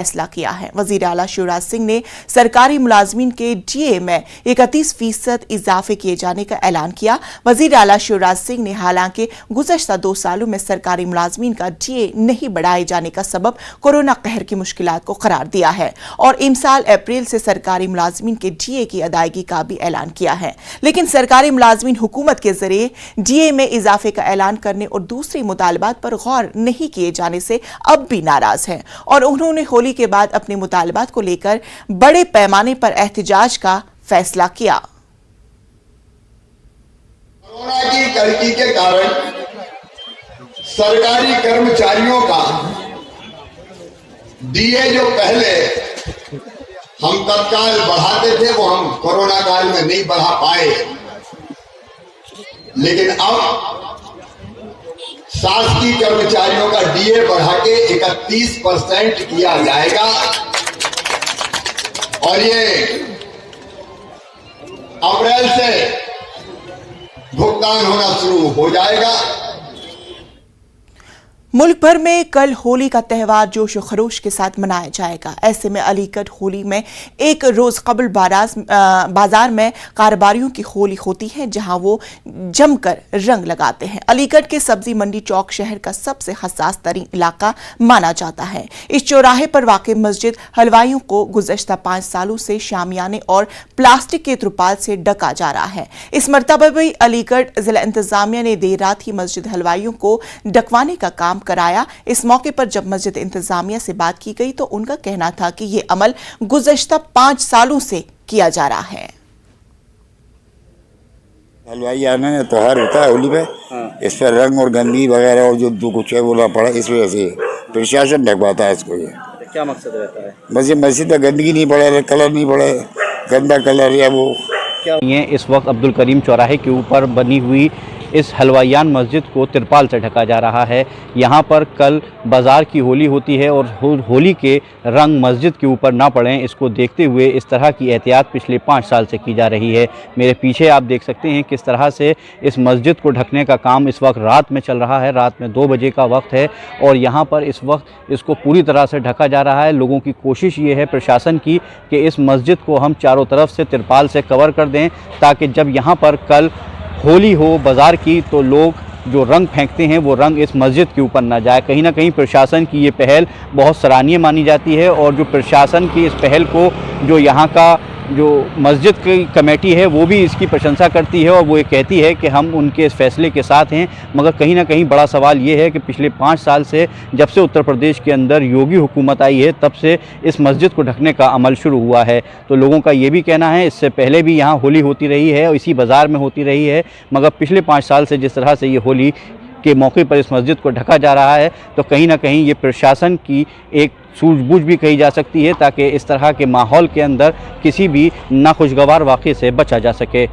फैसला किया है। वजीर आला शिवराज सिंह ने सरकारी मुलाजमीन के डीए में 31% इजाफे किए जाने का ऐलान किया। वजीर आला शिवराज सिंह ने हालांकि गुज़श्ता 2 सालों में सरकारी मुलाजमीन का डीए नहीं बढ़ाए जाने का सबब कोरोना कहर की मुश्किलात को करार दिया है और इमसाल अप्रैल से सरकारी मुलाजमीन के डीए की अदायगी का भी ऐलान किया है। लेकिन सरकारी मुलाजमीन हुकूमत के जरिए डीए में इजाफे का ऐलान करने और दूसरी मुतालबात पर गौर नहीं किए जाने से अब भी नाराज हैं और उन्होंने होली के बाद अपने मुतालबात को लेकर बड़े पैमाने पर एहतजाज का फैसला किया। कोरोना की कड़की के कारण सरकारी कर्मचारियों का डीए जो पहले हम तत्काल बढ़ाते थे वो हम कोरोना काल में नहीं बढ़ा पाए, लेकिन अब शासकीय कर्मचारियों का डीए बढ़ा के 31% किया जाएगा और ये अप्रैल से भुगतान होना शुरू हो जाएगा। मुल्क भर में कल होली का त्यौहार जोश और खरोश के साथ मनाया जाएगा। ऐसे में अलीगढ़ होली में एक रोज कबल बाजार में कारोबारियों की होली होती है, जहां वो जमकर रंग लगाते हैं। अलीगढ़ के सब्जी मंडी चौक शहर का सबसे हसास तरीन इलाका माना जाता है। इस चौराहे पर वाक़ मस्जिद हलवाइयों को गुज़श्ता 5 सालों से शामियाने और प्लास्टिक के त्रिपाल से ढका जा रहा है। इस मरतबा भी अलीगढ़ जिला इंतजामिया ने देर रात ही मस्जिद हलवाइयों को ढकवाने का काम कराया। इस मौके पर जब मस्जिद इंतजामिया से बात की गई तो उनका कहना था कि ये अमल गुज़श्ता 5 सालों से किया जा रहा है। हलवाई आने में त्योहार होता है होली पे, इस पर रंग और गंदगी वगैरह और जो कुछ है बोला पड़ा, इस वजह से प्रशासन ढकवाता है इसको। ये क्या मकसद रहता है? बस ये मस्जिद में गंदगी नहीं पड़े, कलर नहीं पड़े, गंदा कलर या वो क्या ये इस वक्त अब्दुल करीम चौराहे के ऊपर बनी हुई इस हलवाइयान मस्जिद को तिरपाल से ढका जा रहा है। यहाँ पर कल बाज़ार की होली होती है और होली के रंग मस्जिद के ऊपर ना पड़ें, इसको देखते हुए इस तरह की एहतियात पिछले 5 साल से की जा रही है। मेरे पीछे आप देख सकते हैं किस तरह से इस मस्जिद को ढकने का काम इस वक्त रात में चल रहा है। रात में 2 बजे का वक्त है और यहाँ पर इस वक्त इसको पूरी तरह से ढका जा रहा है। लोगों की कोशिश ये है प्रशासन की कि इस मस्जिद को हम चारों तरफ से तिरपाल से कवर कर दें, ताकि जब यहाँ पर कल होली हो बाज़ार की तो लोग जो रंग फेंकते हैं वो रंग इस मस्जिद के ऊपर ना जाए। कहीं ना कहीं प्रशासन की ये पहल बहुत सराहनीय मानी जाती है और जो प्रशासन की इस पहल को जो यहाँ का जो मस्जिद की कमेटी है वो भी इसकी प्रशंसा करती है और वो ये कहती है कि हम उनके इस फैसले के साथ हैं। मगर कहीं ना कहीं बड़ा सवाल ये है कि पिछले 5 साल से जब से उत्तर प्रदेश के अंदर योगी हुकूमत आई है तब से इस मस्जिद को ढकने का अमल शुरू हुआ है। तो लोगों का ये भी कहना है इससे पहले भी यहाँ होली होती रही है और इसी बाज़ार में होती रही है, मगर पिछले 5 साल से जिस तरह से ये होली के मौके पर इस मस्जिद को ढका जा रहा है तो कहीं ना कहीं ये प्रशासन की एक सूझबूझ भी कही जा सकती है, ताकि इस तरह के माहौल के अंदर किसी भी नाखुशगवार वाक़े से बचा जा सके।